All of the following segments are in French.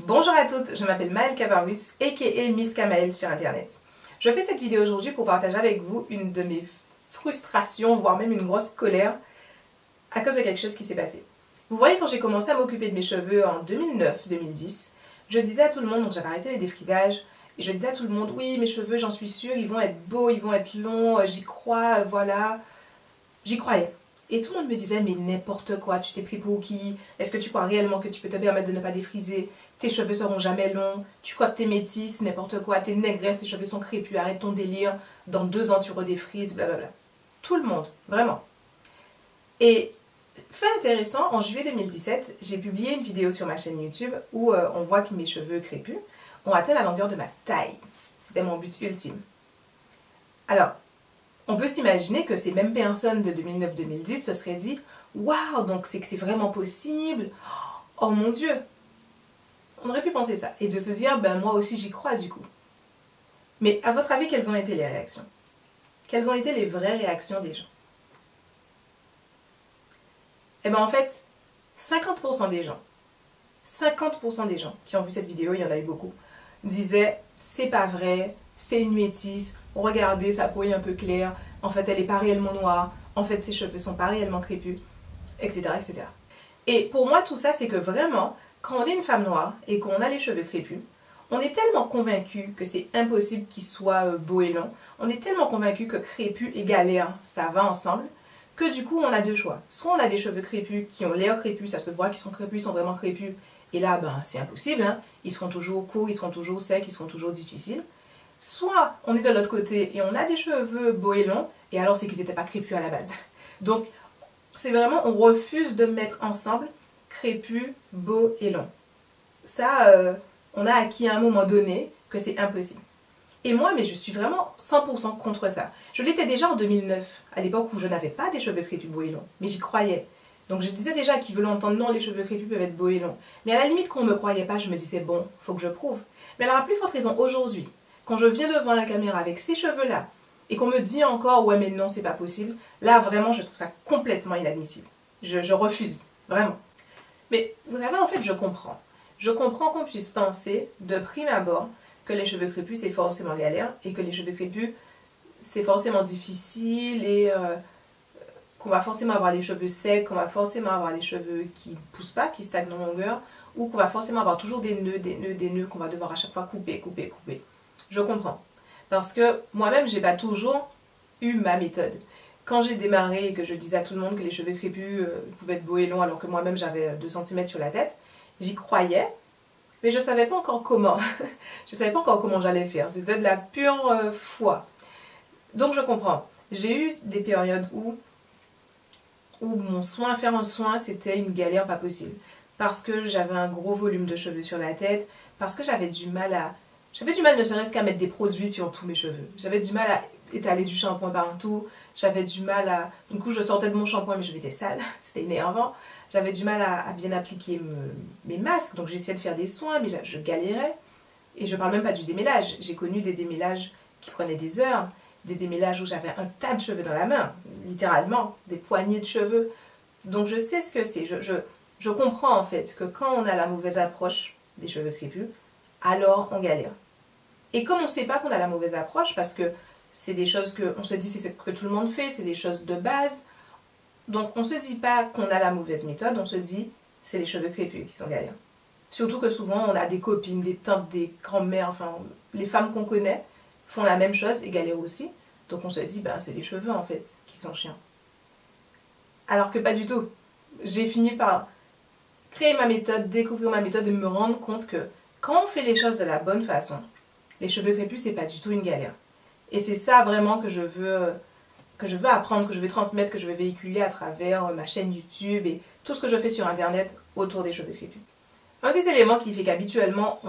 Bonjour à toutes, je m'appelle Maëlle Cabarrus, aka Miss Kamaëlle sur internet. Je fais cette vidéo aujourd'hui pour partager avec vous une de mes frustrations, voire même une grosse colère à cause de quelque chose qui s'est passé. Vous voyez, quand j'ai commencé à m'occuper de mes cheveux en 2009-2010, je disais à tout le monde, donc j'avais arrêté les défrisages, et je disais à tout le monde, oui, mes cheveux, j'en suis sûre, ils vont être beaux, ils vont être longs, j'y crois, voilà. J'y croyais. Et tout le monde me disait, mais n'importe quoi, tu t'es pris pour qui? Est-ce que tu crois réellement que tu peux te permettre de ne pas défriser? Tes cheveux seront jamais longs. Tu crois que t'es métisse, n'importe quoi. T'es négresse, tes cheveux sont crépus, arrête ton délire. Dans 2 ans, tu redéfrises, blablabla. Tout le monde, vraiment. Et fait intéressant, en juillet 2017, j'ai publié une vidéo sur ma chaîne YouTube où on voit que mes cheveux crépus ont atteint la longueur de ma taille. C'était mon but ultime. Alors, on peut s'imaginer que ces mêmes personnes de 2009-2010 se seraient dit « Waouh, donc c'est que c'est vraiment possible. Oh mon Dieu !» On aurait pu penser ça. Et de se dire « Ben moi aussi j'y crois du coup. » Mais à votre avis, quelles ont été les réactions? Quelles ont été les vraies réactions des gens? Eh ben en fait, 50% des gens, 50% des gens qui ont vu cette vidéo, il y en a eu beaucoup, disaient « C'est pas vrai, c'est une métisse, regardez sa peau est un peu claire, en fait elle est pas réellement noire, en fait ses cheveux sont pas réellement crépus, etc. etc. » Et pour moi tout ça c'est que vraiment, quand on est une femme noire et qu'on a les cheveux crépus, on est tellement convaincu que c'est impossible qu'ils soient beaux et longs, on est tellement convaincu que crépus et galère, ça va ensemble, que du coup on a deux choix. Soit on a des cheveux crépus qui ont l'air crépus, ça se voit qu'ils sont crépus, ils sont vraiment crépus, et là ben c'est impossible, hein. Ils seront toujours courts, ils seront toujours secs, ils seront toujours difficiles. Soit on est de l'autre côté et on a des cheveux beaux et longs, et alors c'est qu'ils n'étaient pas crépus à la base. Donc c'est vraiment, on refuse de mettre ensemble crépus, beaux et longs. Ça, on a acquis à un moment donné que c'est impossible. Et moi, mais je suis vraiment 100% contre ça. Je l'étais déjà en 2009, à l'époque où je n'avais pas des cheveux crépus beaux et longs, mais j'y croyais. Donc je disais déjà à qui veut l'entendre, non, les cheveux crépus peuvent être beaux et longs. Mais à la limite, quand on ne me croyait pas, je me disais, bon, faut que je prouve. Mais alors à plus forte raison, aujourd'hui, quand je viens devant la caméra avec ces cheveux-là, et qu'on me dit encore, ouais mais non, c'est pas possible, là vraiment, je trouve ça complètement inadmissible. Je refuse, vraiment. Mais vous savez, en fait, je comprends. Je comprends qu'on puisse penser, de prime abord, que les cheveux crépus, c'est forcément galère, et que les cheveux crépus, c'est forcément difficile, et qu'on va forcément avoir les cheveux secs, qu'on va forcément avoir les cheveux qui ne poussent pas, qui stagnent en longueur, ou qu'on va forcément avoir toujours des nœuds, qu'on va devoir à chaque fois couper. Je comprends. Parce que moi-même, j'ai pas toujours eu ma méthode. Quand j'ai démarré et que je disais à tout le monde que les cheveux crépus pouvaient être beaux et longs alors que moi-même j'avais 2 cm sur la tête, j'y croyais, mais je ne savais pas encore comment. Je ne savais pas encore comment j'allais faire. C'était de la pure foi. Donc je comprends. J'ai eu des périodes où faire un soin, c'était une galère pas possible. Parce que j'avais un gros volume de cheveux sur la tête, parce que j'avais du mal ne serait-ce qu'à mettre des produits sur tous mes cheveux. J'avais du mal à étaler du shampoing partout, j'avais du mal à... Du coup, je sortais de mon shampoing, mes cheveux étaient sales, c'était énervant. J'avais du mal à bien appliquer mes masques, donc j'essayais de faire des soins, mais je galérais. Et je parle même pas du démêlage. J'ai connu des démêlages qui prenaient des heures, des démêlages où j'avais un tas de cheveux dans la main, littéralement, des poignées de cheveux. Donc je sais ce que c'est. Je comprends en fait que quand on a la mauvaise approche des cheveux crépus, alors on galère. Et comme on ne sait pas qu'on a la mauvaise approche, parce que c'est des choses qu'on se dit c'est ce que tout le monde fait, c'est des choses de base, donc on ne se dit pas qu'on a la mauvaise méthode, on se dit c'est les cheveux crépus qui sont galères. Surtout que souvent on a des copines, des tantes, des grands-mères, enfin les femmes qu'on connaît font la même chose et galèrent aussi. Donc on se dit ben c'est les cheveux en fait qui sont chiants. Alors que pas du tout. J'ai fini par créer ma méthode, découvrir ma méthode et me rendre compte que quand on fait les choses de la bonne façon, les cheveux crépus c'est pas du tout une galère. Et c'est ça vraiment que je veux apprendre, que je veux transmettre, que je veux véhiculer à travers ma chaîne YouTube et tout ce que je fais sur internet autour des cheveux crépus. Un des éléments qui fait qu'habituellement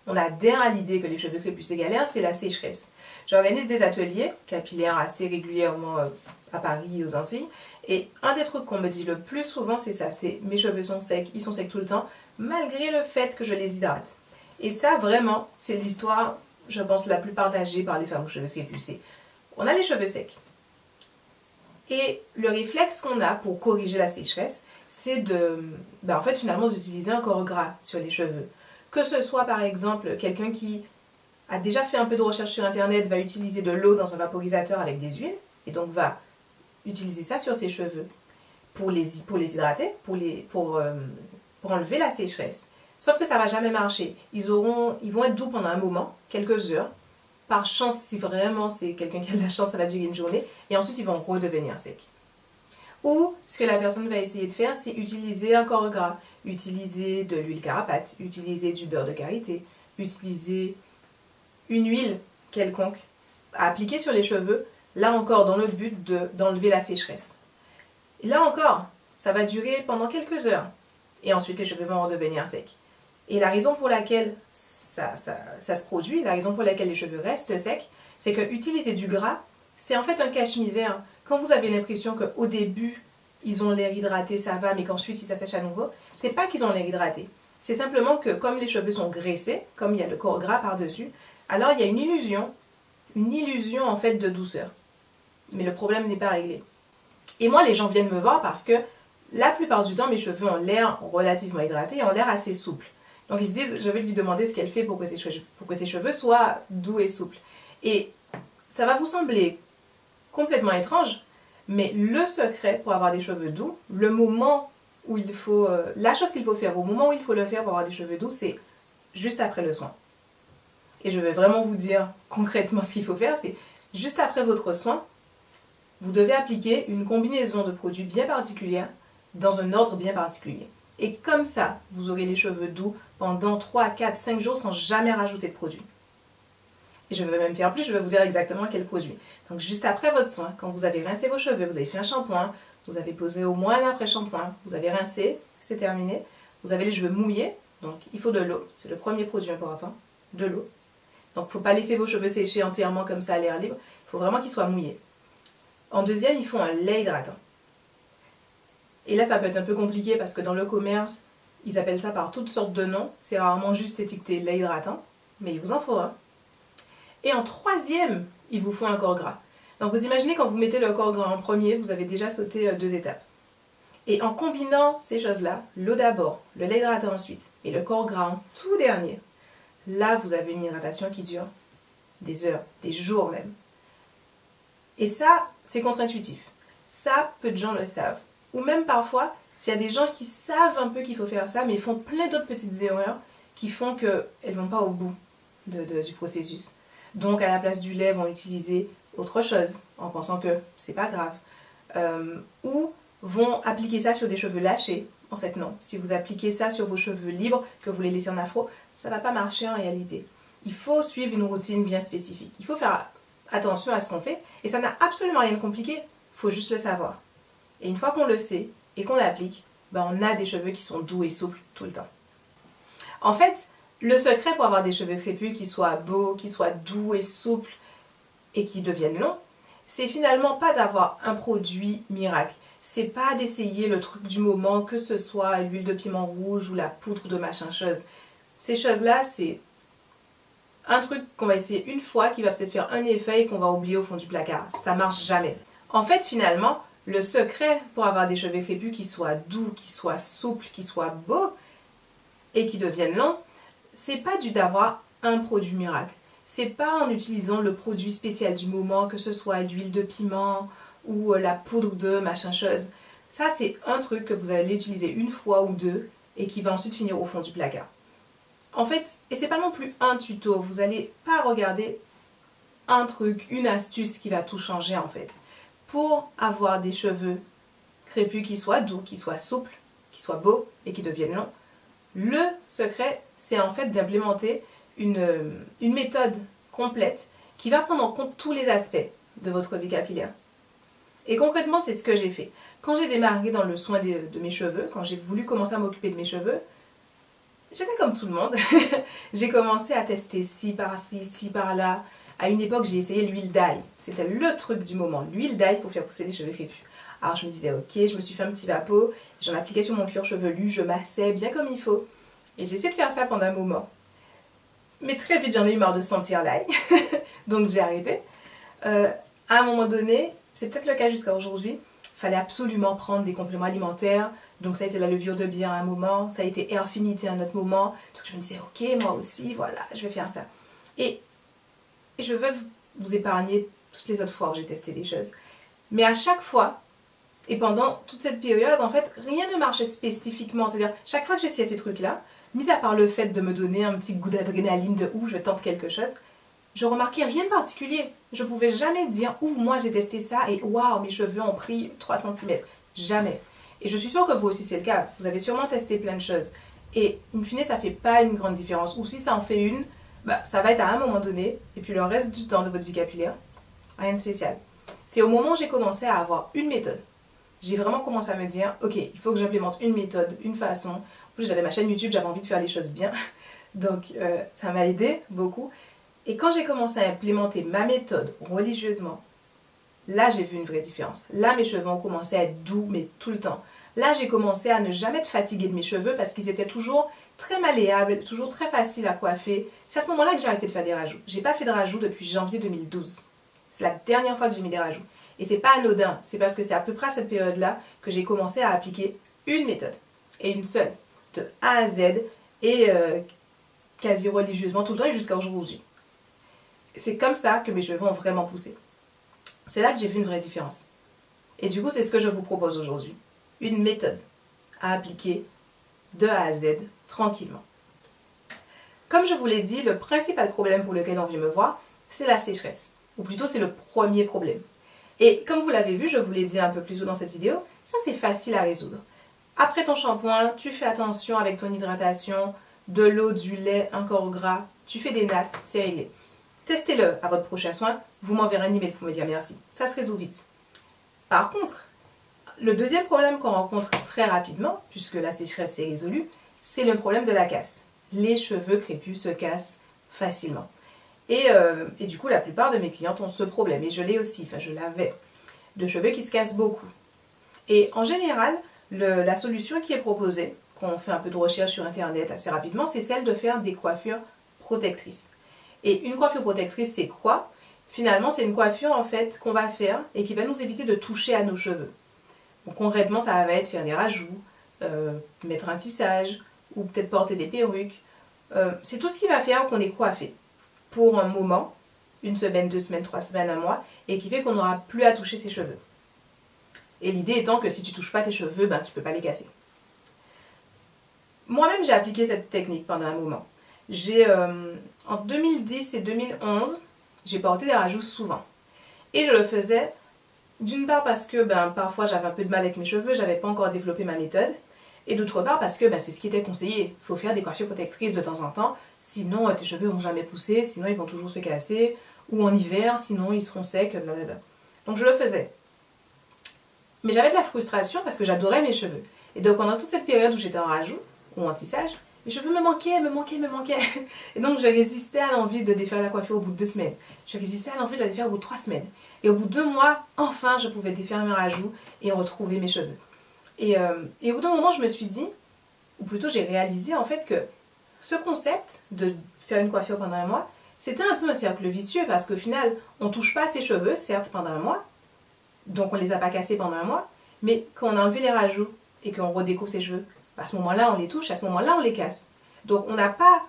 on adhère à l'idée que les cheveux crépus c'est galère, c'est la sécheresse. J'organise des ateliers capillaires assez régulièrement à Paris et aux Antilles, et un des trucs qu'on me dit le plus souvent c'est ça, c'est mes cheveux sont secs, ils sont secs tout le temps, malgré le fait que je les hydrate. Et ça vraiment, c'est l'histoire, je pense, la plus partagée par les femmes aux cheveux crépus. On a les cheveux secs. Et le réflexe qu'on a pour corriger la sécheresse, c'est en fait finalement d'utiliser un corps gras sur les cheveux. Que ce soit par exemple quelqu'un qui a déjà fait un peu de recherche sur internet, va utiliser de l'eau dans un vaporisateur avec des huiles, et donc va utiliser ça sur ses cheveux pour les hydrater, pour enlever la sécheresse. Sauf que ça ne va jamais marcher. Ils vont être doux pendant un moment, quelques heures. Par chance, si vraiment c'est quelqu'un qui a de la chance, ça va durer une journée. Et ensuite, ils vont redevenir secs. Ou, ce que la personne va essayer de faire, c'est utiliser un corps gras. Utiliser de l'huile carapate, utiliser du beurre de karité, utiliser une huile quelconque à appliquer sur les cheveux, là encore dans le but d'enlever la sécheresse. Et là encore, ça va durer pendant quelques heures. Et ensuite, les cheveux vont redevenir secs. Et la raison pour laquelle ça se produit, la raison pour laquelle les cheveux restent secs, c'est que utiliser du gras, c'est en fait un cache-misère. Quand vous avez l'impression qu'au début, ils ont l'air hydratés, ça va, mais qu'ensuite ils s'assèchent à nouveau, c'est pas qu'ils ont l'air hydratés. C'est simplement que comme les cheveux sont graissés, comme il y a le corps gras par-dessus, alors il y a une illusion en fait de douceur. Mais le problème n'est pas réglé. Et moi, les gens viennent me voir parce que la plupart du temps, mes cheveux ont l'air relativement hydratés et ont l'air assez souples. Donc ils se disent, je vais lui demander ce qu'elle fait pour que ses cheveux soient doux et souples. Et ça va vous sembler complètement étrange, mais le secret pour avoir des cheveux doux, le moment où il faut, la chose qu'il faut faire au moment où il faut le faire pour avoir des cheveux doux, c'est juste après le soin. Et je vais vraiment vous dire concrètement ce qu'il faut faire, c'est juste après votre soin, vous devez appliquer une combinaison de produits bien particulière dans un ordre bien particulier. Et comme ça, vous aurez les cheveux doux pendant 3, 4, 5 jours sans jamais rajouter de produit. Et je vais même faire plus, je vais vous dire exactement quel produit. Donc juste après votre soin, quand vous avez rincé vos cheveux, vous avez fait un shampoing, vous avez posé au moins un après-shampoing, vous avez rincé, c'est terminé. Vous avez les cheveux mouillés, donc il faut de l'eau, c'est le premier produit important, de l'eau. Donc il ne faut pas laisser vos cheveux sécher entièrement comme ça à l'air libre, il faut vraiment qu'ils soient mouillés. En deuxième, il faut un lait hydratant. Et là, ça peut être un peu compliqué parce que dans le commerce, ils appellent ça par toutes sortes de noms. C'est rarement juste étiqueté lait hydratant, mais il vous en faut un. Et en troisième, il vous faut un corps gras. Donc vous imaginez quand vous mettez le corps gras en premier, vous avez déjà sauté 2 étapes. Et en combinant ces choses-là, l'eau d'abord, le lait hydratant ensuite, et le corps gras en tout dernier, là vous avez une hydratation qui dure des heures, des jours même. Et ça, c'est contre-intuitif. Ça, peu de gens le savent. Ou même parfois, s'il y a des gens qui savent un peu qu'il faut faire ça, mais ils font plein d'autres petites erreurs qui font qu'elles ne vont pas au bout du processus. Donc, à la place du lait, vont utiliser autre chose, en pensant que c'est pas grave. Ou vont appliquer ça sur des cheveux lâchés. En fait, non. Si vous appliquez ça sur vos cheveux libres, que vous les laissez en afro, ça ne va pas marcher en réalité. Il faut suivre une routine bien spécifique. Il faut faire attention à ce qu'on fait. Et ça n'a absolument rien de compliqué. Il faut juste le savoir. Et une fois qu'on le sait et qu'on l'applique, ben on a des cheveux qui sont doux et souples tout le temps. En fait, le secret pour avoir des cheveux crépus qui soient beaux, qui soient doux et souples et qui deviennent longs, c'est finalement pas d'avoir un produit miracle. C'est pas d'essayer le truc du moment, que ce soit l'huile de piment rouge ou la poudre de machin chose. Ces choses-là, c'est un truc qu'on va essayer une fois qui va peut-être faire un effet et qu'on va oublier au fond du placard. Ça marche jamais. En fait, finalement, le secret pour avoir des cheveux crépus qui soient doux, qui soient souples, qui soient beaux et qui deviennent longs, c'est pas dû d'avoir un produit miracle. C'est pas en utilisant le produit spécial du moment, que ce soit l'huile de piment ou la poudre de machin chose. Ça, c'est un truc que vous allez utiliser une fois ou deux et qui va ensuite finir au fond du placard. En fait, et c'est pas non plus un tuto, vous n'allez pas regarder un truc, une astuce qui va tout changer en fait. Pour avoir des cheveux crépus qui soient doux, qui soient souples, qui soient beaux et qui deviennent longs, le secret, c'est en fait d'implémenter une méthode complète qui va prendre en compte tous les aspects de votre vie capillaire. Et concrètement, c'est ce que j'ai fait. Quand j'ai démarré dans le soin de mes cheveux, quand j'ai voulu commencer à m'occuper de mes cheveux, j'étais comme tout le monde. J'ai commencé à tester ci par là. À une époque, j'ai essayé l'huile d'ail. C'était le truc du moment, l'huile d'ail pour faire pousser les cheveux crépus. Alors je me disais, ok, je me suis fait un petit vapeau, j'en appliquais sur mon cuir chevelu, je massais bien comme il faut. Et j'ai essayé de faire ça pendant un moment. Mais très vite, j'en ai eu marre de sentir l'ail. Donc j'ai arrêté. À un moment donné, c'est peut-être le cas jusqu'à aujourd'hui, il fallait absolument prendre des compléments alimentaires Donc ça a été la levure de bière à un moment, ça a été Airfinity à un autre moment. Donc je me disais, ok, moi aussi, voilà, je vais faire ça. Et je veux vous épargner toutes les autres fois où j'ai testé des choses. Mais à chaque fois, et pendant toute cette période, en fait, rien ne marchait spécifiquement. C'est-à-dire, chaque fois que j'essayais ces trucs-là, mis à part le fait de me donner un petit goût d'adrénaline de « ouh, je tente quelque chose », je remarquais rien de particulier. Je ne pouvais jamais dire « ouh, moi j'ai testé ça et waouh, mes cheveux ont pris 3 cm ». Jamais. Et je suis sûre que vous aussi c'est le cas. Vous avez sûrement testé plein de choses. Et in fine, ça ne fait pas une grande différence. Ou si ça en fait une, bah, ça va être à un moment donné, et puis le reste du temps de votre vocabulaire, rien de spécial. C'est au moment où j'ai commencé à avoir une méthode. J'ai vraiment commencé à me dire, ok, il faut que j'implémente une méthode, une façon. En plus, j'avais ma chaîne YouTube, j'avais envie de faire les choses bien. Donc, ça m'a aidé beaucoup. Et quand j'ai commencé à implémenter ma méthode religieusement, là, j'ai vu une vraie différence. Là, mes cheveux ont commencé à être doux, mais tout le temps. Là, j'ai commencé à ne jamais être fatiguée de mes cheveux parce qu'ils étaient toujours très malléables, toujours très faciles à coiffer. C'est à ce moment-là que j'ai arrêté de faire des rajouts. J'ai pas fait de rajouts depuis janvier 2012. C'est la dernière fois que j'ai mis des rajouts. Et c'est pas anodin, c'est parce que c'est à peu près à cette période-là que j'ai commencé à appliquer une méthode. Et une seule, de A à Z, et quasi religieusement tout le temps et jusqu'à aujourd'hui. C'est comme ça que mes cheveux ont vraiment poussé. C'est là que j'ai vu une vraie différence. Et du coup, c'est ce que je vous propose aujourd'hui. Une méthode à appliquer de A à Z, tranquillement. Comme je vous l'ai dit, le principal problème pour lequel on vient me voir, c'est la sécheresse. Ou plutôt, c'est le premier problème. Et comme vous l'avez vu, je vous l'ai dit un peu plus tôt dans cette vidéo, ça c'est facile à résoudre. Après ton shampoing, tu fais attention avec ton hydratation, de l'eau, du lait, un corps gras, tu fais des nattes, c'est réglé. Testez-le à votre prochain soin, vous m'enverrez un email pour me dire merci. Ça se résout vite. Par contre, le deuxième problème qu'on rencontre très rapidement, puisque la sécheresse est résolue, c'est le problème de la casse. Les cheveux crépus se cassent facilement. Et du coup, la plupart de mes clientes ont ce problème. Et je l'ai aussi, enfin je l'avais, de cheveux qui se cassent beaucoup. Et en général, la solution qui est proposée, qu'on fait un peu de recherche sur Internet assez rapidement, c'est celle de faire des coiffures protectrices. Et une coiffure protectrice, c'est quoi? Finalement, c'est une coiffure en fait qu'on va faire et qui va nous éviter de toucher à nos cheveux. Donc concrètement, ça va être faire des rajouts, mettre un tissage, ou peut-être porter des perruques. C'est tout ce qui va faire qu'on est coiffé pour un moment, une semaine, 2 semaines, 3 semaines, un mois, et qui fait qu'on n'aura plus à toucher ses cheveux. Et l'idée étant que si tu ne touches pas tes cheveux, ben, tu ne peux pas les casser. Moi-même, j'ai appliqué cette technique pendant un moment. En 2010 et 2011, j'ai porté des rajouts souvent. Et je le faisais d'une part parce que parfois j'avais un peu de mal avec mes cheveux, j'avais pas encore développé ma méthode. Et d'autre part parce que c'est ce qui était conseillé. Il faut faire des coiffures protectrices de temps en temps, sinon tes cheveux vont jamais pousser, sinon ils vont toujours se casser, ou en hiver, sinon ils seront secs, blablabla. Donc je le faisais. Mais j'avais de la frustration parce que j'adorais mes cheveux. Et donc pendant toute cette période où j'étais en rajout, ou en tissage, mes cheveux me manquaient. Et donc je résistais à l'envie de défaire la coiffure au bout de 2 semaines. Je résistais à l'envie de la défaire au bout de 3 semaines. Et au bout de 2 mois, enfin je pouvais défaire mes rajouts et retrouver mes cheveux. Et au bout d'un moment, je me suis dit, ou plutôt j'ai réalisé en fait que ce concept de faire une coiffure pendant un mois, c'était un peu un cercle vicieux parce qu'au final, on ne touche pas à ses cheveux, certes, pendant un mois, donc on ne les a pas cassés pendant un mois, mais quand on a enlevé les rajouts et qu'on redécouvre ses cheveux, à ce moment-là, on les touche, à ce moment-là, on les casse. Donc on n'a pas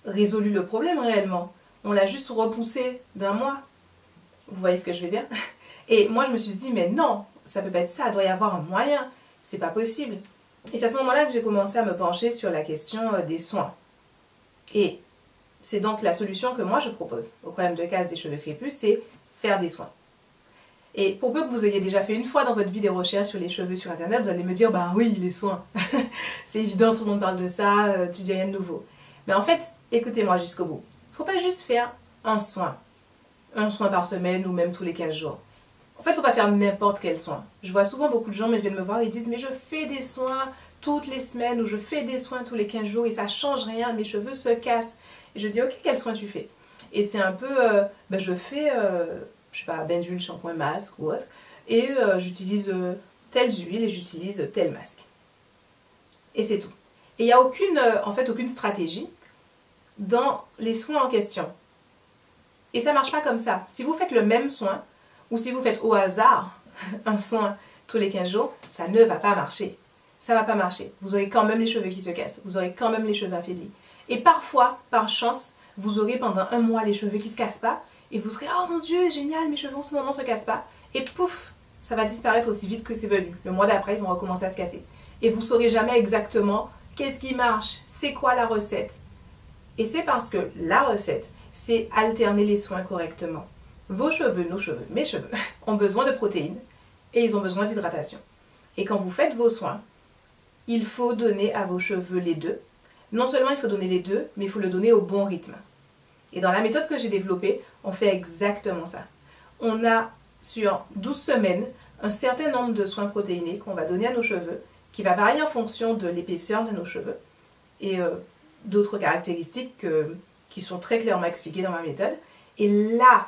résolu le problème réellement, on l'a juste repoussé d'un mois. Vous voyez ce que je veux dire? Et moi, je me suis dit, mais non, ça ne peut pas être ça, il doit y avoir un moyen. C'est pas possible. Et c'est à ce moment-là que j'ai commencé à me pencher sur la question des soins. Et c'est donc la solution que moi je propose au problème de casse des cheveux crépus, c'est faire des soins. Et pour peu que vous ayez déjà fait une fois dans votre vie des recherches sur les cheveux sur Internet, vous allez me dire, bah oui, les soins. C'est évident, tout le monde parle de ça, tu dis rien de nouveau. Mais en fait, écoutez-moi jusqu'au bout. Il ne faut pas juste faire un soin par semaine ou même tous les 15 jours. En fait, il ne faut pas faire n'importe quel soin. Je vois souvent beaucoup de gens qui viennent me voir et disent « Mais je fais des soins toutes les semaines ou je fais des soins tous les 15 jours et ça ne change rien, mes cheveux se cassent. » Et je dis « Ok, quels soins tu fais ?» Et c'est un peu je fais, je sais pas, benzule, shampoing, masque ou autre. Et j'utilise telles huiles et j'utilise tel masque. Et c'est tout. Et il n'y a aucune stratégie dans les soins en question. Et ça ne marche pas comme ça. Si vous faites le même soin, ou si vous faites au hasard un soin tous les 15 jours, ça ne va pas marcher. ça va pas marcher. Vous aurez quand même les cheveux qui se cassent, vous aurez quand même les cheveux affaiblis. Et parfois, par chance, vous aurez pendant un mois les cheveux qui se cassent pas, et vous serez « Oh mon Dieu, génial, mes cheveux en ce moment se cassent pas », et pouf, ça va disparaître aussi vite que c'est venu. Le mois d'après, ils vont recommencer à se casser. Et vous saurez jamais exactement qu'est-ce qui marche, c'est quoi la recette. Et c'est parce que la recette, c'est alterner les soins correctement. Vos cheveux, nos cheveux, mes cheveux, ont besoin de protéines et ils ont besoin d'hydratation. Et quand vous faites vos soins, il faut donner à vos cheveux les deux. Non seulement il faut donner les deux, mais il faut le donner au bon rythme. Et dans la méthode que j'ai développée, on fait exactement ça. On a sur 12 semaines un certain nombre de soins protéinés qu'on va donner à nos cheveux, qui va varier en fonction de l'épaisseur de nos cheveux et d'autres caractéristiques qui sont très clairement expliquées dans ma méthode. Et là,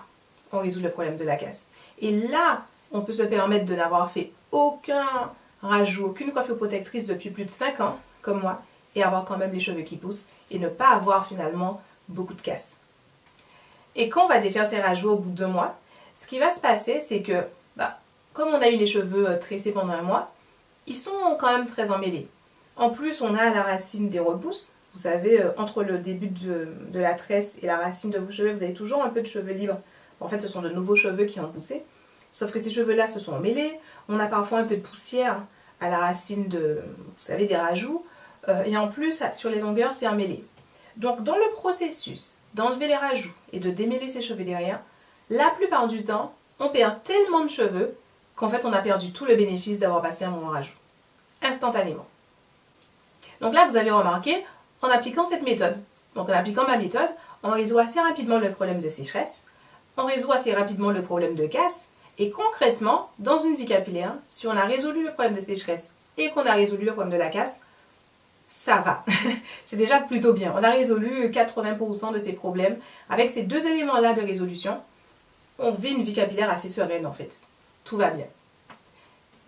on résout le problème de la casse. Et là, on peut se permettre de n'avoir fait aucun rajout, aucune coiffure protectrice depuis plus de 5 ans, comme moi, et avoir quand même les cheveux qui poussent, et ne pas avoir finalement beaucoup de casse. Et quand on va défaire ces rajouts au bout de 2 mois, ce qui va se passer, c'est que, comme on a eu les cheveux tressés pendant un mois, ils sont quand même très emmêlés. En plus, on a la racine des repousses. Vous savez, entre le début de la tresse et la racine de vos cheveux, vous avez toujours un peu de cheveux libres. En fait, ce sont de nouveaux cheveux qui ont poussé. Sauf que ces cheveux-là se sont emmêlés. On a parfois un peu de poussière à la racine de, vous savez, des rajouts. Et en plus, sur les longueurs, c'est emmêlé. Donc, dans le processus d'enlever les rajouts et de démêler ses cheveux derrière, la plupart du temps, on perd tellement de cheveux qu'en fait, on a perdu tout le bénéfice d'avoir passé un moment rajout. Instantanément. Donc là, vous avez remarqué, en appliquant cette méthode, donc en appliquant ma méthode, on résout assez rapidement le problème de sécheresse, on résout assez rapidement le problème de casse, et concrètement, dans une vie capillaire, si on a résolu le problème de sécheresse et qu'on a résolu le problème de la casse, ça va. C'est déjà plutôt bien. On a résolu 80% de ces problèmes. Avec ces 2 éléments-là de résolution, on vit une vie capillaire assez sereine en fait. Tout va bien.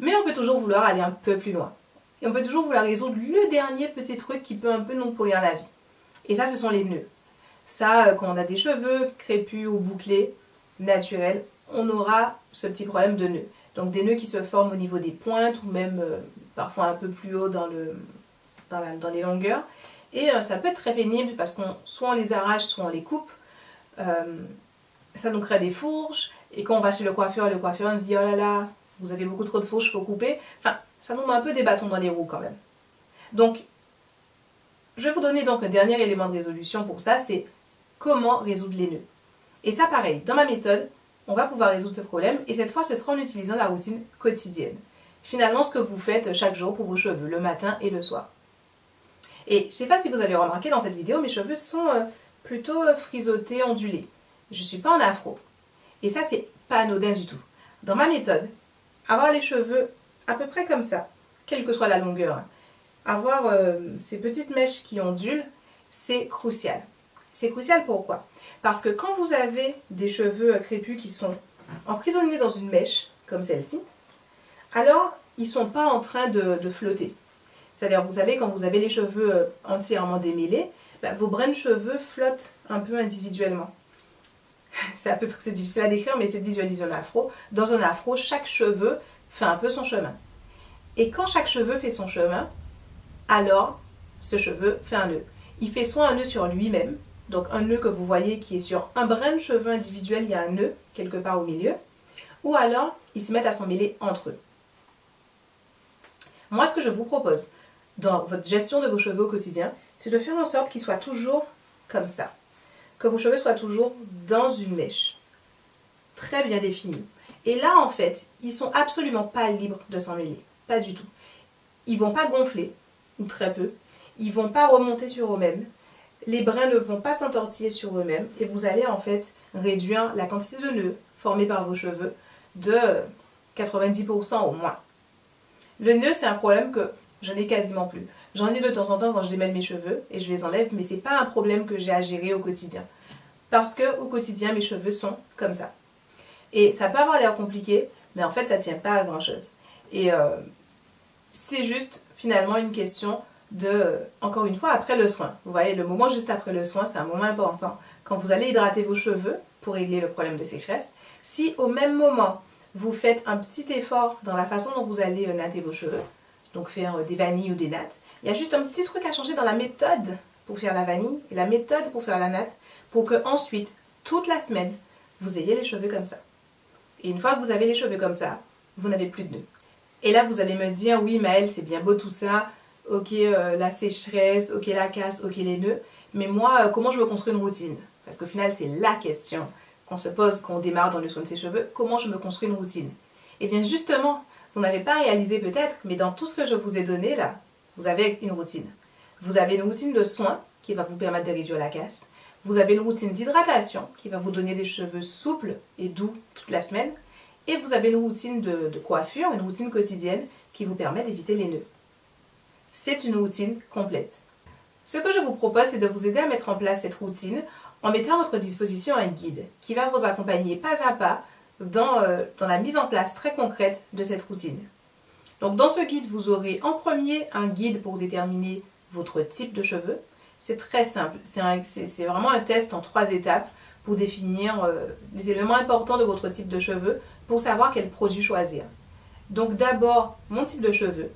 Mais on peut toujours vouloir aller un peu plus loin. Et on peut toujours vouloir résoudre le dernier petit truc qui peut un peu nous pourrir la vie. Et ça, ce sont les nœuds. Ça, quand on a des cheveux crépus ou bouclés, naturels, on aura ce petit problème de nœuds. Donc des nœuds qui se forment au niveau des pointes ou même parfois un peu plus haut dans les longueurs. Et ça peut être très pénible parce qu'on soit on les arrache, soit on les coupe. Ça nous crée des fourches. Et quand on va chez le coiffeur nous dit « Oh là là, vous avez beaucoup trop de fourches, il faut couper ». Enfin, ça nous met un peu des bâtons dans les roues quand même. Donc, je vais vous donner donc un dernier élément de résolution pour ça, c'est comment résoudre les nœuds. Et ça, pareil, dans ma méthode, on va pouvoir résoudre ce problème. Et cette fois, ce sera en utilisant la routine quotidienne. Finalement, ce que vous faites chaque jour pour vos cheveux, le matin et le soir. Et je ne sais pas si vous avez remarqué dans cette vidéo, mes cheveux sont plutôt frisottés, ondulés. Je ne suis pas en afro. Et ça, c'est pas anodin du tout. Dans ma méthode, avoir les cheveux à peu près comme ça, quelle que soit la longueur, avoir ces petites mèches qui ondulent, c'est crucial. C'est crucial pourquoi? Parce que quand vous avez des cheveux crépus qui sont emprisonnés dans une mèche, comme celle-ci, alors ils ne sont pas en train de flotter. C'est-à-dire, vous savez, quand vous avez les cheveux entièrement démêlés, vos brins de cheveux flottent un peu individuellement. C'est difficile à décrire, mais c'est de visualiser un afro. Dans un afro, chaque cheveu fait un peu son chemin. Et quand chaque cheveu fait son chemin, alors ce cheveu fait un nœud. Il fait soit un nœud sur lui-même, donc un nœud que vous voyez qui est sur un brin de cheveux individuel, il y a un nœud quelque part au milieu, ou alors ils se mettent à s'emmêler entre eux. Moi, ce que je vous propose dans votre gestion de vos cheveux au quotidien, c'est de faire en sorte qu'ils soient toujours comme ça. Que vos cheveux soient toujours dans une mèche, très bien définie. Et là, en fait, ils sont absolument pas libres de s'emmêler, pas du tout. Ils vont pas gonfler, ou très peu, ils vont pas remonter sur eux-mêmes, les brins ne vont pas s'entortiller sur eux-mêmes, et vous allez en fait réduire la quantité de nœuds formés par vos cheveux de 90% au moins. Le nœud, c'est un problème que je n'ai quasiment plus. J'en ai de temps en temps quand je démêle mes cheveux et je les enlève, mais c'est pas un problème que j'ai à gérer au quotidien. Parce que au quotidien, mes cheveux sont comme ça. Et ça peut avoir l'air compliqué, mais en fait, ça tient pas à grand chose. Et c'est juste finalement une question de, encore une fois, après le soin. Vous voyez, le moment juste après le soin, c'est un moment important. Quand vous allez hydrater vos cheveux pour régler le problème de sécheresse, si au même moment, vous faites un petit effort dans la façon dont vous allez natter vos cheveux, donc faire des vanilles ou des nattes. Il y a juste un petit truc à changer dans la méthode pour faire la vanille et la méthode pour faire la natte, pour que ensuite, toute la semaine, vous ayez les cheveux comme ça. Et une fois que vous avez les cheveux comme ça, vous n'avez plus de nœuds. Et là, vous allez me dire, oui Maëlle, c'est bien beau tout ça, ok la sécheresse, ok la casse, ok les nœuds, mais moi, comment je me construis une routine? Parce qu'au final, c'est la question qu'on se pose quand on démarre dans le soin de ses cheveux, comment je me construis une routine? Et bien justement, vous n'avez pas réalisé peut-être, mais dans tout ce que je vous ai donné là, vous avez une routine. Vous avez une routine de soins qui va vous permettre de réduire la casse. Vous avez une routine d'hydratation qui va vous donner des cheveux souples et doux toute la semaine. Et vous avez une routine de coiffure, une routine quotidienne qui vous permet d'éviter les nœuds. C'est une routine complète. Ce que je vous propose, c'est de vous aider à mettre en place cette routine en mettant à votre disposition un guide qui va vous accompagner pas à pas dans la mise en place très concrète de cette routine. Donc dans ce guide, vous aurez en premier un guide pour déterminer votre type de cheveux. C'est très simple, c'est vraiment un test en 3 étapes pour définir les éléments importants de votre type de cheveux pour savoir quel produit choisir. Donc d'abord, mon type de cheveux,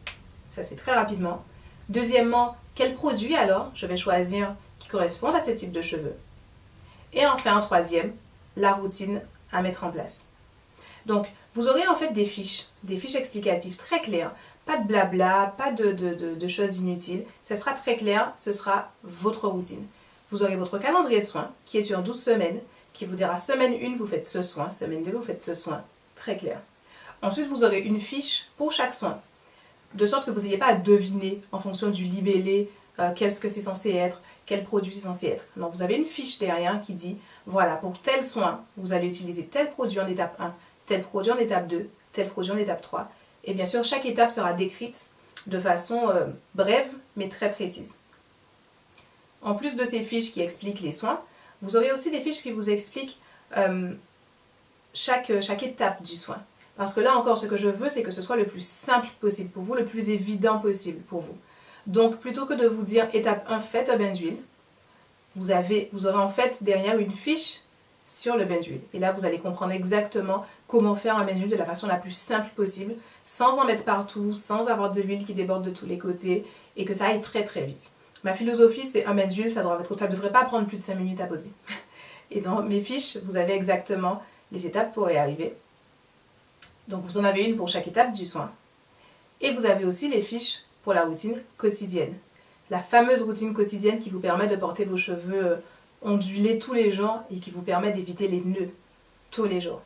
ça se fait très rapidement. Deuxièmement, quel produit alors je vais choisir qui correspond à ce type de cheveux. Et enfin, en troisième, la routine à mettre en place. Donc, vous aurez en fait des fiches explicatives très claires. Pas de blabla, pas de choses inutiles. Ça sera très clair, ce sera votre routine. Vous aurez votre calendrier de soins qui est sur 12 semaines, qui vous dira semaine 1, vous faites ce soin, semaine 2, vous faites ce soin. Très clair. Ensuite, vous aurez une fiche pour chaque soin, de sorte que vous n'ayez pas à deviner en fonction du libellé qu'est-ce que c'est censé être, quel produit c'est censé être. Non, vous avez une fiche derrière qui dit, voilà, pour tel soin, vous allez utiliser tel produit en étape 1, tel produit en étape 2, tel produit en étape 3. Et bien sûr, chaque étape sera décrite de façon brève, mais très précise. En plus de ces fiches qui expliquent les soins, vous aurez aussi des fiches qui vous expliquent chaque étape du soin. Parce que là encore, ce que je veux, c'est que ce soit le plus simple possible pour vous, le plus évident possible pour vous. Donc, plutôt que de vous dire étape 1, faites un bain d'huile, vous aurez en fait derrière une fiche sur le bain d'huile. Et là, vous allez comprendre exactement comment faire un bain d'huile de la façon la plus simple possible, sans en mettre partout, sans avoir de l'huile qui déborde de tous les côtés, et que ça aille très très vite. Ma philosophie, c'est un bain d'huile, ça ne devrait pas prendre plus de 5 minutes à poser. Et dans mes fiches, vous avez exactement les étapes pour y arriver. Donc vous en avez une pour chaque étape du soin. Et vous avez aussi les fiches pour la routine quotidienne. La fameuse routine quotidienne qui vous permet de porter vos cheveux ondulés tous les jours et qui vous permet d'éviter les nœuds tous les jours.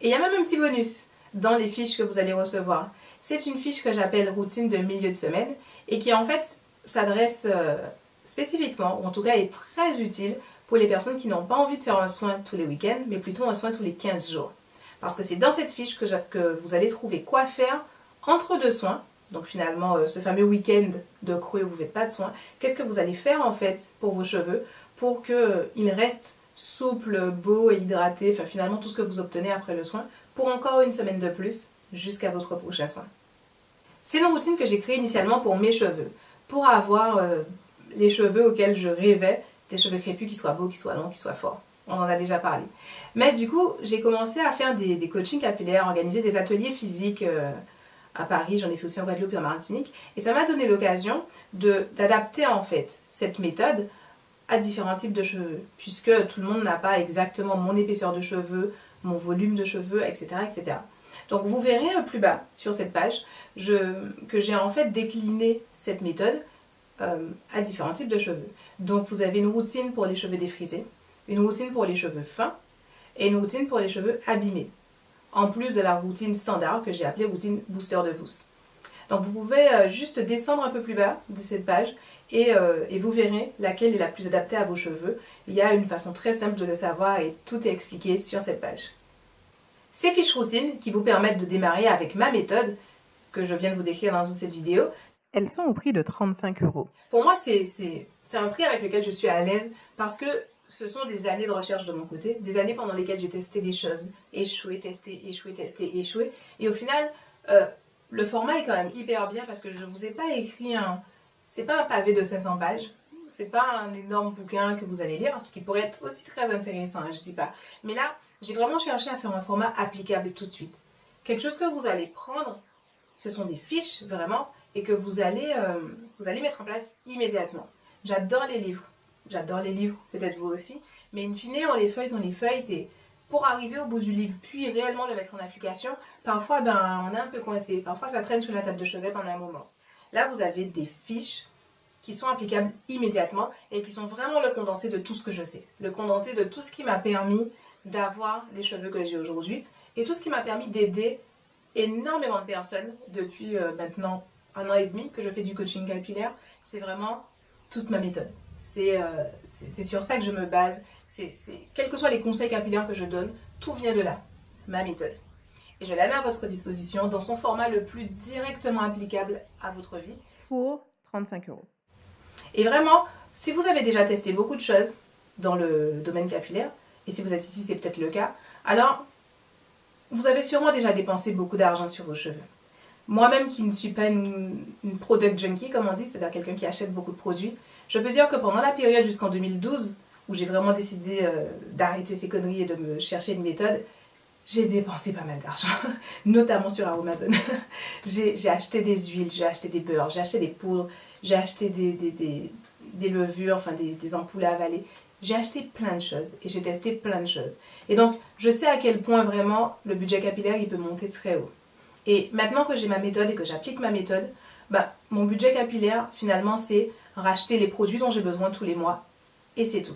Et il y a même un petit bonus dans les fiches que vous allez recevoir. C'est une fiche que j'appelle routine de milieu de semaine et qui en fait s'adresse spécifiquement, ou en tout cas est très utile pour les personnes qui n'ont pas envie de faire un soin tous les week-ends, mais plutôt un soin tous les 15 jours. Parce que c'est dans cette fiche que vous allez trouver quoi faire entre 2 soins. Donc finalement, ce fameux week-end de creux où vous ne faites pas de soins, qu'est-ce que vous allez faire en fait pour vos cheveux pour qu'ils restent souples, beaux et hydratés, enfin finalement tout ce que vous obtenez après le soin, pour encore une semaine de plus jusqu'à votre prochain soin. C'est une routine que j'ai créée initialement pour mes cheveux, pour avoir les cheveux auxquels je rêvais, des cheveux crépus qui soient beaux, qui soient longs, qui soient forts. On en a déjà parlé. Mais du coup, j'ai commencé à faire des coachings capillaires, organiser des ateliers physiques à Paris, j'en ai fait aussi en Guadeloupe et en Martinique, et ça m'a donné l'occasion d'adapter en fait cette méthode à différents types de cheveux, puisque tout le monde n'a pas exactement mon épaisseur de cheveux, mon volume de cheveux, etc. etc. Donc vous verrez plus bas sur cette page que j'ai en fait décliné cette méthode à différents types de cheveux. Donc vous avez une routine pour les cheveux défrisés, une routine pour les cheveux fins et une routine pour les cheveux abîmés. En plus de la routine standard que j'ai appelée routine booster de boost. Donc vous pouvez juste descendre un peu plus bas de cette page et vous verrez laquelle est la plus adaptée à vos cheveux. Il y a une façon très simple de le savoir et tout est expliqué sur cette page. Ces fiches routines qui vous permettent de démarrer avec ma méthode que je viens de vous décrire dans cette vidéo, elles sont au prix de 35 €. Pour moi, c'est un prix avec lequel je suis à l'aise parce que ce sont des années de recherche de mon côté, des années pendant lesquelles j'ai testé des choses, échoué, testé, échoué, testé, échoué. Et au final, le format est quand même hyper bien parce que je ne vous ai pas écrit c'est pas un pavé de 500 pages, c'est pas un énorme bouquin que vous allez lire, ce qui pourrait être aussi très intéressant, hein, je dis pas. Mais là, j'ai vraiment cherché à faire un format applicable tout de suite. Quelque chose que vous allez prendre ce sont des fiches vraiment et que vous allez mettre en place immédiatement. J'adore les livres, peut-être vous aussi, mais in fine, on les feuillete et pour arriver au bout du livre, puis réellement le mettre en application, parfois on est un peu coincé, parfois ça traîne sur la table de chevet pendant un moment. Là, vous avez des fiches qui sont applicables immédiatement et qui sont vraiment le condensé de tout ce que je sais. Le condensé de tout ce qui m'a permis d'avoir les cheveux que j'ai aujourd'hui et tout ce qui m'a permis d'aider énormément de personnes depuis maintenant 1 an et demi que je fais du coaching capillaire. C'est vraiment toute ma méthode. C'est sur ça que je me base. Quels que soient les conseils capillaires que je donne, tout vient de là, ma méthode. Et je la mets à votre disposition dans son format le plus directement applicable à votre vie pour 35 €. Et vraiment, si vous avez déjà testé beaucoup de choses dans le domaine capillaire, et si vous êtes ici, c'est peut-être le cas, alors vous avez sûrement déjà dépensé beaucoup d'argent sur vos cheveux. Moi-même qui ne suis pas une product junkie, comme on dit, c'est-à-dire quelqu'un qui achète beaucoup de produits, je peux dire que pendant la période jusqu'en 2012, où j'ai vraiment décidé d'arrêter ces conneries et de me chercher une méthode, j'ai dépensé pas mal d'argent, notamment sur Amazon. J'ai acheté des huiles, j'ai acheté des beurres, j'ai acheté des poudres, j'ai acheté des levures, enfin des ampoules à avaler. J'ai acheté plein de choses et j'ai testé plein de choses. Et donc, je sais à quel point vraiment le budget capillaire, il peut monter très haut. Et maintenant que j'ai ma méthode et que j'applique ma méthode, mon budget capillaire, finalement, c'est racheter les produits dont j'ai besoin tous les mois. Et c'est tout.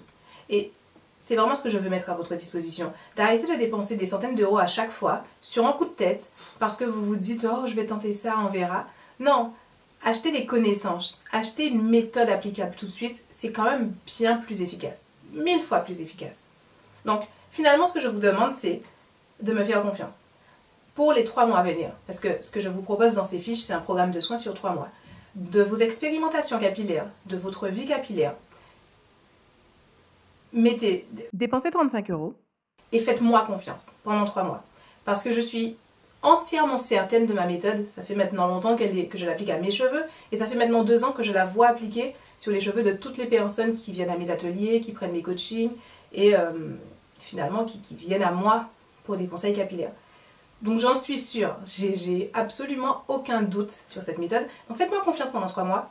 Et c'est vraiment ce que je veux mettre à votre disposition. D'arrêter de dépenser des centaines d'euros à chaque fois sur un coup de tête parce que vous vous dites « Oh, je vais tenter ça, on verra ». Non, acheter des connaissances, acheter une méthode applicable tout de suite, c'est quand même bien plus efficace. 1000 fois plus efficace. Donc, finalement, ce que je vous demande, c'est de me faire confiance pour les 3 mois à venir. Parce que ce que je vous propose dans ces fiches, c'est un programme de soins sur 3 mois. De vos expérimentations capillaires, de votre vie capillaire. Dépensez 35 € et faites-moi confiance pendant 3 mois. Parce que je suis entièrement certaine de ma méthode. Ça fait maintenant longtemps que je l'applique à mes cheveux et ça fait maintenant 2 ans que je la vois appliquer sur les cheveux de toutes les personnes qui viennent à mes ateliers, qui prennent mes coachings et finalement qui viennent à moi pour des conseils capillaires. Donc j'en suis sûre, j'ai absolument aucun doute sur cette méthode. Donc faites-moi confiance pendant 3 mois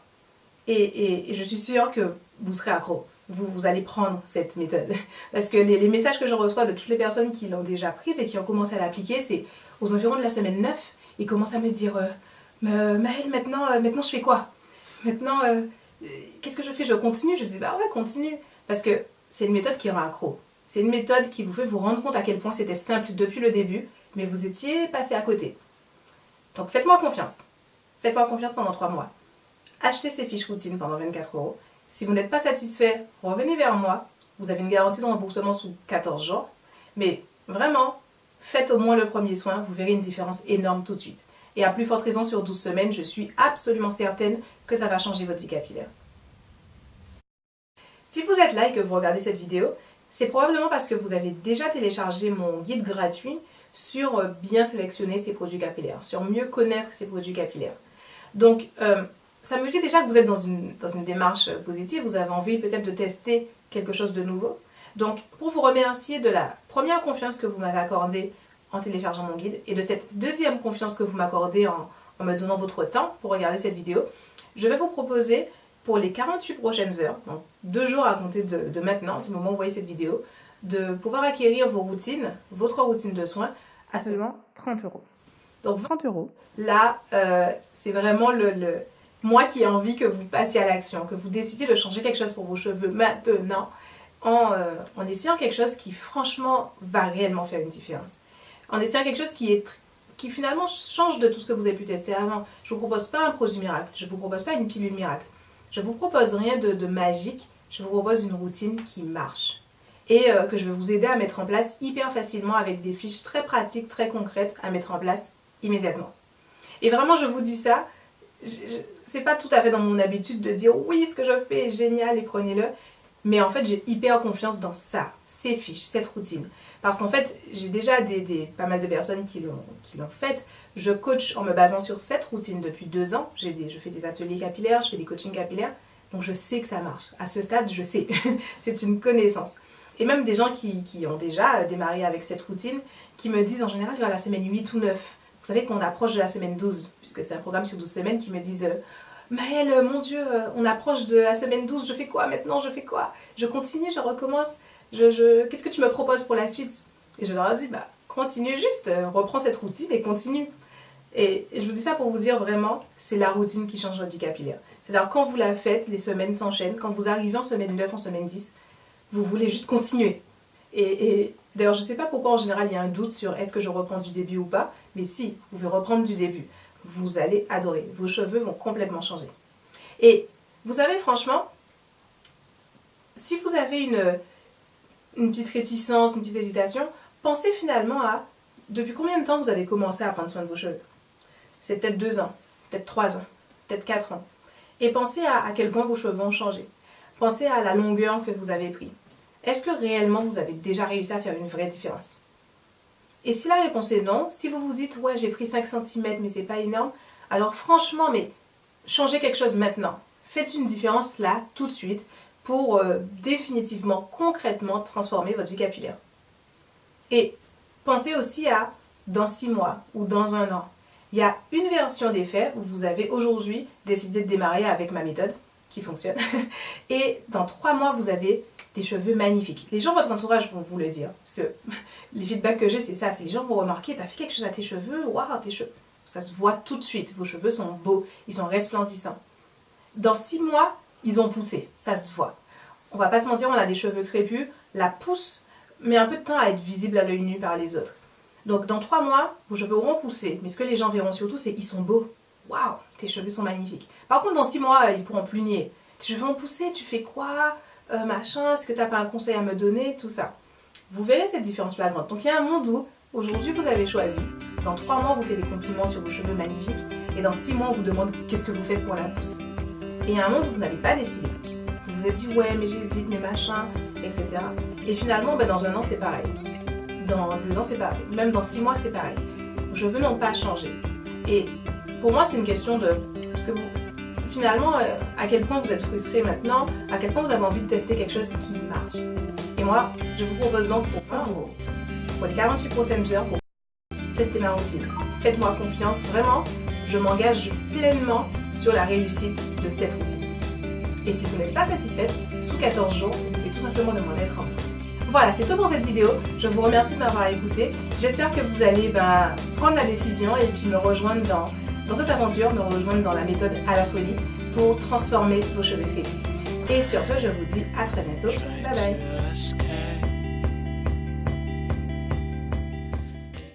et je suis sûre que vous serez accro. Vous allez prendre cette méthode. Parce que les messages que je reçois de toutes les personnes qui l'ont déjà prise et qui ont commencé à l'appliquer, c'est aux environs de la semaine 9, ils commencent à me dire Maëlle, maintenant je fais quoi? Maintenant, qu'est-ce que je fais? Je continue? Je dis ouais, continue. Parce que c'est une méthode qui rend accro. C'est une méthode qui vous fait vous rendre compte à quel point c'était simple depuis le début, mais vous étiez passé à côté. Donc faites-moi confiance. Faites-moi confiance pendant 3 mois. Achetez ces fiches routines pendant 24 €. Si vous n'êtes pas satisfait, revenez vers moi. Vous avez une garantie de remboursement sous 14 jours. Mais vraiment, faites au moins le premier soin. Vous verrez une différence énorme tout de suite. Et à plus forte raison, sur 12 semaines, je suis absolument certaine que ça va changer votre vie capillaire. Si vous êtes là et que vous regardez cette vidéo, c'est probablement parce que vous avez déjà téléchargé mon guide gratuit sur bien sélectionner ses produits capillaires, sur mieux connaître ses produits capillaires. Donc, ça me dit déjà que vous êtes dans une démarche positive, vous avez envie peut-être de tester quelque chose de nouveau. Donc, pour vous remercier de la première confiance que vous m'avez accordée en téléchargeant mon guide et de cette deuxième confiance que vous m'accordez en me donnant votre temps pour regarder cette vidéo, je vais vous proposer pour les 48 prochaines heures, donc 2 jours à compter de maintenant, du moment où vous voyez cette vidéo, de pouvoir acquérir vos routines, votre routine de soins à seulement 30 €. Donc 30 €. Là, c'est vraiment moi qui ai envie que vous passiez à l'action, que vous décidiez de changer quelque chose pour vos cheveux maintenant, en essayant quelque chose qui franchement va réellement faire une différence. En essayant quelque chose qui finalement change de tout ce que vous avez pu tester avant. Je ne vous propose pas un produit miracle, je ne vous propose pas une pilule miracle. Je ne vous propose rien de magique, je vous propose une routine qui marche. Et que je vais vous aider à mettre en place hyper facilement avec des fiches très pratiques, très concrètes à mettre en place immédiatement. Et vraiment, je vous dis ça, c'est pas tout à fait dans mon habitude de dire oui, ce que je fais est génial et prenez-le. Mais en fait, j'ai hyper confiance dans ça, ces fiches, cette routine. Parce qu'en fait, j'ai déjà pas mal de personnes qui l'ont faite. Je coach en me basant sur cette routine depuis 2 ans. Je fais des ateliers capillaires, je fais des coachings capillaires. Donc je sais que ça marche. À ce stade, je sais. C'est une connaissance. Et même des gens qui ont déjà démarré avec cette routine, qui me disent en général vers la semaine 8 ou 9, Vous savez qu'on approche de la semaine 12, puisque c'est un programme sur 12 semaines qui me disent Maëlle, mon Dieu, on approche de la semaine 12, je fais quoi maintenant? Je fais quoi? Je continue, je recommence, qu'est-ce que tu me proposes pour la suite? Et je leur ai dit, continue juste, reprends cette routine et continue. Et je vous dis ça pour vous dire vraiment, c'est la routine qui change votre vie capillaire. C'est-à-dire quand vous la faites, les semaines s'enchaînent, quand vous arrivez en semaine 9, en semaine 10, vous voulez juste continuer. Et d'ailleurs, je ne sais pas pourquoi en général il y a un doute sur est-ce que je reprends du début ou pas, mais si, vous pouvez reprendre du début. Vous allez adorer, vos cheveux vont complètement changer. Et vous savez franchement, si vous avez une petite réticence, une petite hésitation, pensez finalement à depuis combien de temps vous avez commencé à prendre soin de vos cheveux. C'est peut-être 2 ans, peut-être 3 ans, peut-être 4 ans. Et pensez à quel point vos cheveux ont changé. Pensez à la longueur que vous avez pris. Est-ce que réellement vous avez déjà réussi à faire une vraie différence? Et si la réponse est non, si vous vous dites « ouais, j'ai pris 5 cm mais c'est pas énorme », alors franchement, mais changez quelque chose maintenant. Faites une différence là, tout de suite, pour définitivement, concrètement transformer votre vie capillaire. Et pensez aussi à dans 6 mois ou dans 1 an. Il y a une version des faits où vous avez aujourd'hui décidé de démarrer avec ma méthode qui fonctionne. Et dans 3 mois, vous avez des cheveux magnifiques. Les gens de votre entourage vont vous le dire. Parce que les feedbacks que j'ai, c'est ça. C'est les gens vont remarquer, t'as fait quelque chose à tes cheveux. Waouh, tes cheveux. Ça se voit tout de suite. Vos cheveux sont beaux. Ils sont resplendissants. Dans 6 mois, ils ont poussé. Ça se voit. On va pas se mentir, on a des cheveux crépus. La pousse met un peu de temps à être visible à l'œil nu par les autres. Donc dans 3 mois, vos cheveux auront poussé. Mais ce que les gens verront surtout, c'est qu'ils sont beaux. Waouh, tes cheveux sont magnifiques. Par contre, dans 6 mois, ils pourront plus nier. Tes cheveux ont poussé, tu fais quoi? Machin, est-ce que tu n'as pas un conseil à me donner? Tout ça. Vous verrez cette différence flagrante. Donc il y a un monde où, aujourd'hui, vous avez choisi. Dans 3 mois, on vous fait des compliments sur vos cheveux magnifiques. Et dans 6 mois, on vous demande qu'est-ce que vous faites pour la pousse. Et il y a un monde où vous n'avez pas décidé. Vous vous êtes dit, ouais, mais j'hésite, mais machin, etc. Et finalement, dans 1 an, c'est pareil. Dans 2 ans, c'est pareil. Même dans 6 mois, c'est pareil. Vos cheveux n'ont pas changé. Et pour moi, c'est une question de... Parce que finalement, à quel point vous êtes frustré maintenant, à quel point vous avez envie de tester quelque chose qui marche. Et moi, je vous propose donc pour 1 euro, pour les 48 prochaines heures, pour tester ma routine. Faites-moi confiance, vraiment, je m'engage pleinement sur la réussite de cette routine. Et si vous n'êtes pas satisfaite, sous 14 jours, vous pouvez tout simplement demander à être remboursé. Voilà, c'est tout pour cette vidéo. Je vous remercie de m'avoir écouté. J'espère que vous allez prendre la décision et puis me rejoindre dans cette aventure, me rejoindre dans la méthode à la folie pour transformer vos cheveux crépus. Et sur ce, je vous dis à très bientôt. Bye bye.